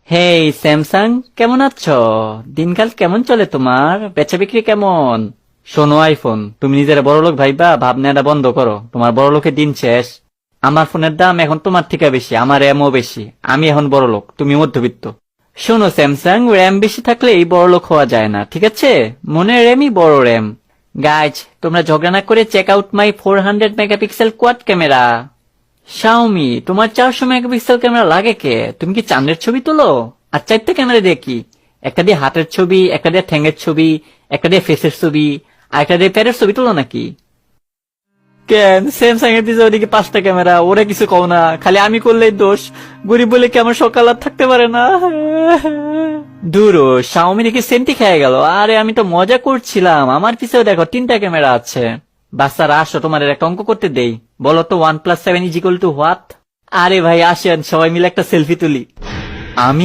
হেই Samsung, কেমন আছো? দিনকাল কেমন চলে তোমার? বেচা বিক্রি কেমন? শোনো আইফোন, তুমি নিজেরা বড়লোক ভাইবা ভাবনাটা বন্ধ করো। তোমার বড়লোকের দিন শেষ। আমার ফোনের দাম এখন তোমার থেকে বেশি, আমার র্যামও বেশি। আমি এখন বড়লোক, তুমি মধ্যবিত্ত। শোনো স্যামসাং, র্যাম বেশি থাকলে এই বড়লোক হওয়া যায় না, ঠিক আছে? মনে র্যামই বড় র্যাম। গাইজ, তোমরা ঝগড়া না করে check out my 400 megapixel quad camera. Xiaomi, তোমার 400 মেগাপিক্সেল ক্যামেরা লাগে কে? তুমি কি চাঁদের ছবি তোলো? আর 4টা ক্যামেরা দিয়ে কি? একটা দিয়ে হাতের ছবি, একটা দিয়ে ঠ্যাঙের ছবি, একটা দিয়ে ফেসের ছবি, আর একটা দিয়ে প্যারের ছবি তোলো নাকি? কেন স্যামসাং এর দিছে ওদিকে 5টা ক্যামেরা, ওরা কিছু কও না, খালি আমি করলেই দোষ। গরিব বলে কি আমার সকাল আর থাকতে পারে না? দূরো, শাওমি দেখে সেন্টি খেয়ে গেল। আরে আমি তো মজা করছিলাম, আমার পিছেও দেখো 3টা ক্যামেরা আছে। বাচ্চারা আসো, তোমার একটা অঙ্ক করতে দেই। বলো তো 1+7 = হোয়াট? আরে ভাই আসেন, সবাই মিলে একটা সেলফি তুলি। আমি